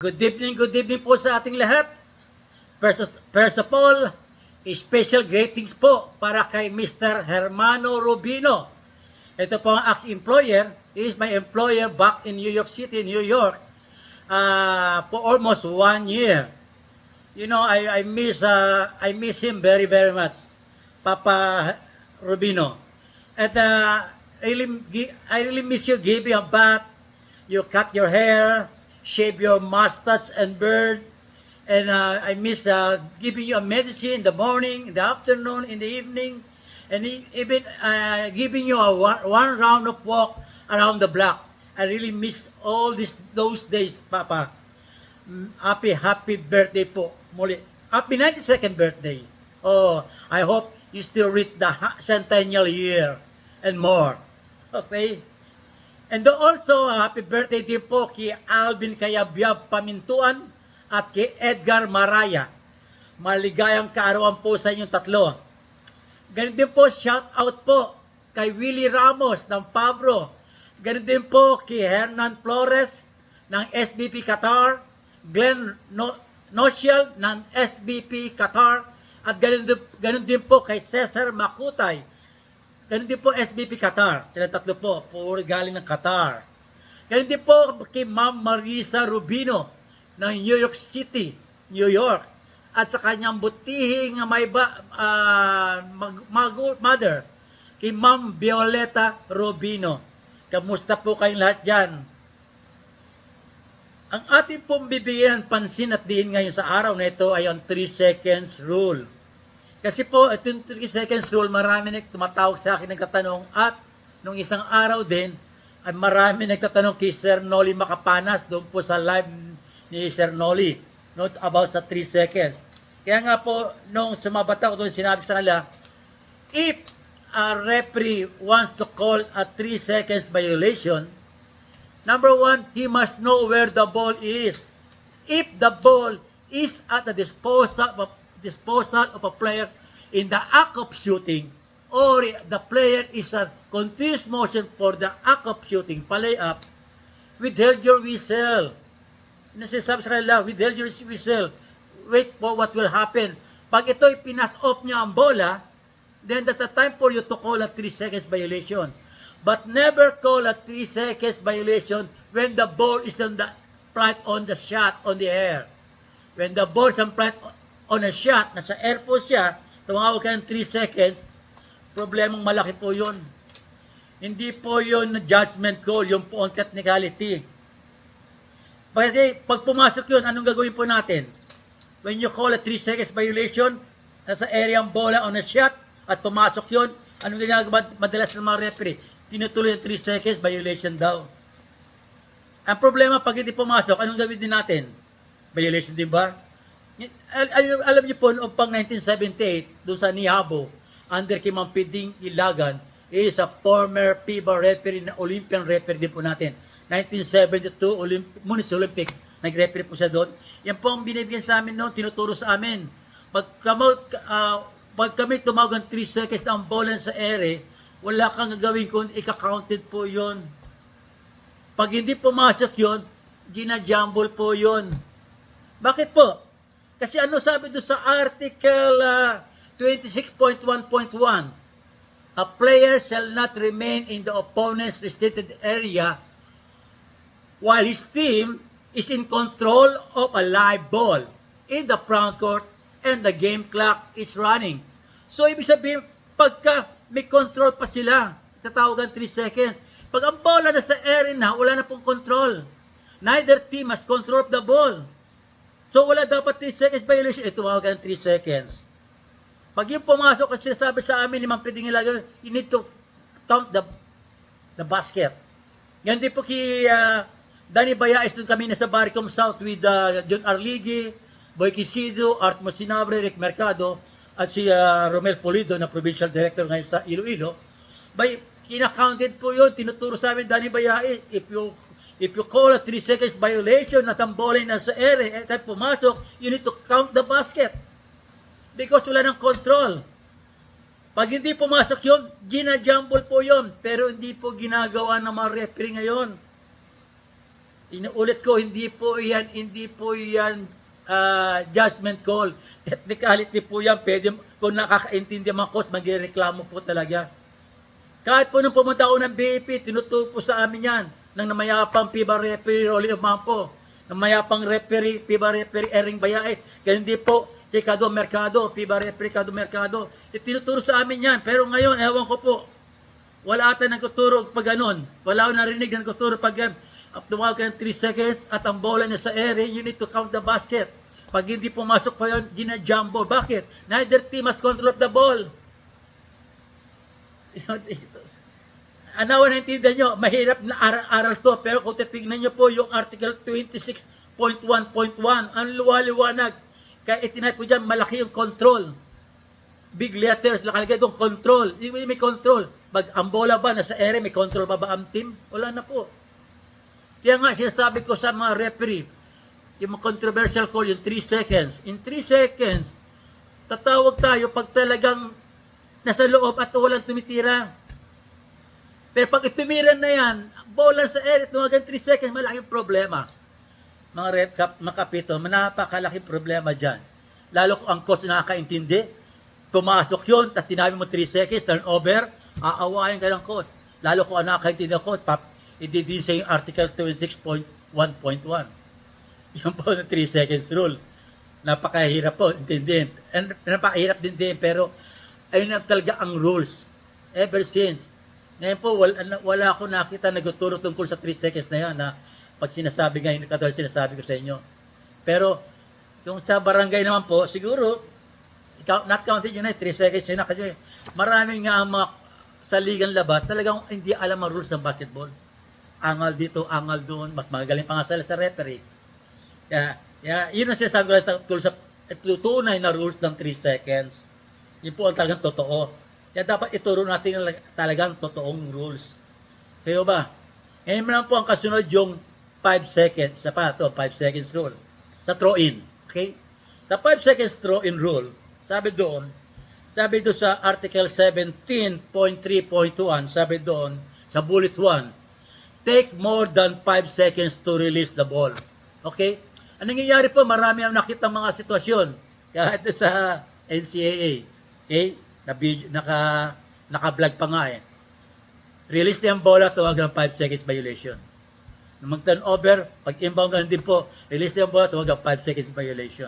Good evening po sa ating lahat. First of all, special greetings po para kay Mr. Hermano Rubino. Ito po ang aking employer. He is my employer back in New York City, New York, for almost 1 year. You know, I miss him very, very much, Papa Rubino. And I really miss you giving a bath. You cut your hair, shave your mustache and beard, and I miss giving you a medicine in the morning, in the afternoon, in the evening, and even giving you a one round of walk around the block. I really miss all those days, Papa. Happy birthday po muli. Happy 92nd birthday. Oh, I hope you still reach the centennial year and more. Okay? And also, happy birthday din po kay Alvin Cayabyab Pamintuan at kay Edgar Maraya. Maligayang kaarawan po sa inyong tatlo. Ganun din po, shout out po kay Willie Ramos ng Pabro. Ganun din po kay Hernan Flores ng SBP Qatar, Glenn Nociel ng SBP Qatar, at ganun din po kay Cesar Makutay. Ganun din po SBP Qatar. Sila tatlo po, puro galing ng Qatar. Ganun din po kay Ma'am Marisa Rubino ng New York City, New York. At sa kanyang butihing mother, kay Ma'am Violeta Rubino. Kamusta po kayong lahat dyan? Ang ating pong bibigyan ng pansin at diin ngayon sa araw na ito ay ang 3 seconds rule. Kasi po, itong 3 seconds rule, marami tumatawag sa akin nagtatanong at nung isang araw din, ay marami nagtatanong kay Sir Noli Makapanas doon po sa live ni Sir Noli about sa 3 seconds. Kaya nga po, nung sumabat ako doon, sinabi sa kanila, if a referee wants to call a 3 seconds violation, number 1, he must know where the ball is. If the ball is at the disposal of a player in the act of shooting, or the player is a continuous motion for the act of shooting, palay-up, withhold your whistle. Nasasabi sa kanila, withhold your whistle. Wait for what will happen. Pag ito'y pinas off niya ang bola, then that's the time for you to call a 3 seconds violation. But never call a 3 seconds violation when the ball is on the flight on the shot on the air. When the ball is on flight on a shot, nasa air po siya, tumawag ka ng 3 seconds, problemang malaki po yun. Hindi po yun judgment call, yung po on technicality. Kasi pag pumasok yun, anong gagawin po natin? When you call a 3 seconds violation, nasa area ang bola on a shot, at pumasok yun, anong ginagawa madalas ng mga referee? Tinutuloy yung 3 seconds violation daw. Ang problema, pag hindi pumasok, anong gawin din natin? Violation din ba? Alam niyo po, noong pang 1978, doon sa Niabo, under kay Ma'am Piding Ilagan, is a former FIBA referee na Olympian referee din po natin. 1972, Municipal Olympic, nag-referee po siya doon. Yan po ang binibigyan sa amin noon, tinuturo sa amin. Pag kami tumawag ng 3 seconds na ang bola sa ere, wala kang gagawin kung ika-counted po yon. Pag hindi pumasok yon, ginajumble po yon. Bakit po? Kasi ano sabi doon sa Article 26.1.1? A player shall not remain in the opponent's restricted area while his team is in control of a live ball in the front court and the game clock is running. So, ibig sabihin, pagka may control pa sila, tatawagan 3 seconds. Pag ang bola na sa area na, wala na pong control. Neither team has control of the ball. So, wala dapat 3 seconds violation. Tawagan 3 seconds. Pag yung pumasok at sinasabi sa amin, limang pwedeng ilagay, you need to count the basket. Yan din po kay Danny Bayais, doon kami nasa Baricom South with John Arligi, Boy Quisido, Art Mosinabre, Rick Mercado, at si Romel Polido na Provincial Director ngayon sa Iloilo. By kina-counted po yun, tinuturo sa amin Danny Bayais, if you call a 3 seconds violation na tambolay na sa ere, at pumasok, you need to count the basket. Because wala ng control. Pag hindi pumasok yun, ginajumble po yun. Pero hindi po ginagawa ng mga referee ngayon. Inuulit ko, hindi po yan judgment call. Technicality po yan. Pwede, kung nakakaintindi mga coach, magreklamo po talaga. Kahit po nung pumunta ako ng BAP, tinuturo po sa amin yan ng namayapang FIBA referee Rolly Omampo, namayapang referee, FIBA referee Ering Bayait, kaya hindi po si Cado Mercado, FIBA referee Cado Mercado, tinuturo sa amin yan. Pero ngayon, ewan ko po, wala ata nagtuturo pag ganun. Wala akong narinig na nagtuturo pag tumawag ka ng 3 seconds at ang bola na sa ere, you need to count the basket. Pag hindi pumasok pa yun, ginajumbo. Bakit? Neither team has control of the ball. Anawan na intindihan nyo, mahirap na aral to, pero kung titignan nyo po yung Article 26.1.1, ang luwaliwanag, kaya itinay po dyan, malaki yung control. Big letters, nakalagay doon, control. May control. Pag ang bola ba, nasa ere, may control ba ang team? Wala na po. Kaya nga, sinasabi ko sa mga referee, yung controversial call, yung 3 seconds. In 3 seconds, tatawag tayo pag talagang nasa loob at walang tumitira. Pero pag itumiran na yan, bola sa ere, tumagan 3 seconds, malaking problema. Mga kapito, napakalaking problema dyan. Lalo kung ang coach nakakaintindi, pumasok yun, tapos sinabi mo 3 seconds, turnover, aawain ka ng coach. Lalo kung ang nakakaintindi ng coach, ididin sa yung Article 26.1.1. Yan po na 3 seconds rule. Napakahirap po, intindihin. Napakahirap din, pero ayun na talaga ang rules. Ever since. Ngayon po, wala ako nakita nagtuturo tungkol sa 3 seconds na yan, na pag sinasabi ngayon, katulad sinasabi ko sa inyo. Pero, yung sa barangay naman po, siguro, not counted yun 3 seconds yun na, kasi maraming nga ang mga sa ligang labas, talagang hindi alam ang rules ng basketball. Angal dito, angal doon, mas magaling pa nga sa referee. Kaya, yun ang sinasabi ko tungkol sa tunay na rules ng 3 seconds. Yun po ang talagang totoo. Kaya dapat ituro natin talagang totoong rules. Kayo ba? Ngayon naman po ang kasunod yung 5 seconds. Sa pa ito, 5 seconds rule. Sa throw-in. Okay? Sa 5 seconds throw-in rule, sabi doon sa Article 17.3.1, sabi doon, sa bullet 1, take more than 5 seconds to release the ball. Okay? Ang nangyayari po, marami ang nakita mga sitwasyon. Kahit sa NCAA. Okay? Naka-vlog pa nga eh. Release na yung bola, tuwag ng 5 seconds violation. Nung mag-turnover, pag inbound ganun din po, release na yung bola, tuwag ng 5 seconds violation.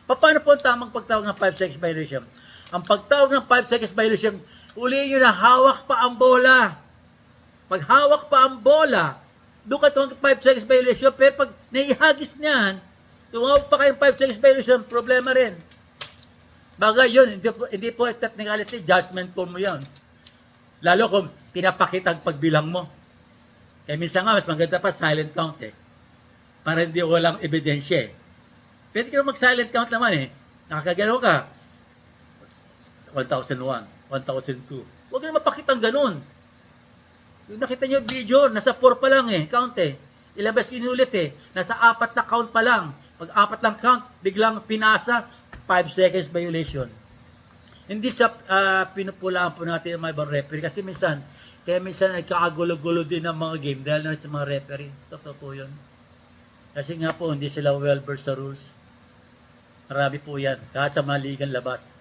Paano po ang tamang pagtawag ng 5 seconds violation? Ang pagtawag ng 5 seconds violation, ulihin nyo na hawak pa ang bola. Pag hawak pa ang bola, doon ka tuwag 5 seconds violation, pero pag naihagis niyan, tumawag pa kayong 5 seconds violation, problema rin. Bagay yun, hindi po technicality, judgment call mo yun. Lalo kung pinapakita ang pagbilang mo. Kaya minsan nga, mas maganda pa silent count eh. Para hindi walang ebidensya eh. Pwede ka mag-silent count naman eh. Nakakagalaw ka. 1,001, 1,002. Huwag na mapakita ang ganun. Yung nakita nyo yung video, nasa 4 pa lang eh, count eh. Ilabas ko inulit eh. Nasa 4 na count pa lang. Pag 4 lang count, biglang pinasa, 5 seconds violation. Hindi sa pinupulaan po natin ang mga ibang referee kasi minsan nagkakagulo-gulo din ang mga game dahil na sa mga referee. Totoo po yun. Kasi nga po, hindi sila well-versed sa rules. Marami po yan. Kahit sa mga ligang labas.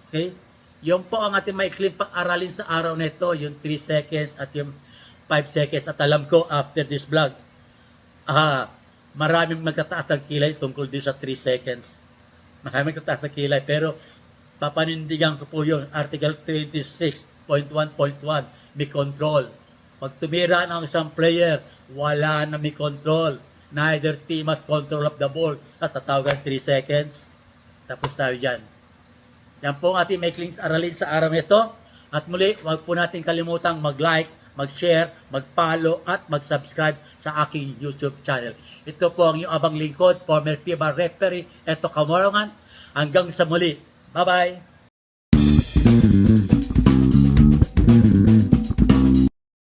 Okay? Yung po ang ating maikling pag-aralin sa araw na ito, yung 3 seconds at yung 5 seconds. At alam ko, after this vlog, maraming magtataas ng kilay tungkol din sa 3 seconds. Maraming magtataas ng kilay. Pero, papanindigan ko po yun. Article 26.1.1, may control. Pag tumira ng isang player, wala na may control. Neither team has control of the ball. Tapos tatawagan 3 seconds. Tapos tayo dyan. Yan po ang ating maikling aralin sa araw nito. At muli, huwag po natin kalimutang mag-like, mag-share, mag-follow, at mag-subscribe sa aking YouTube channel. Ito po ang iyong abang lingkod, former FIBA referee, Eto Kamorangan. Hanggang sa muli. Bye-bye!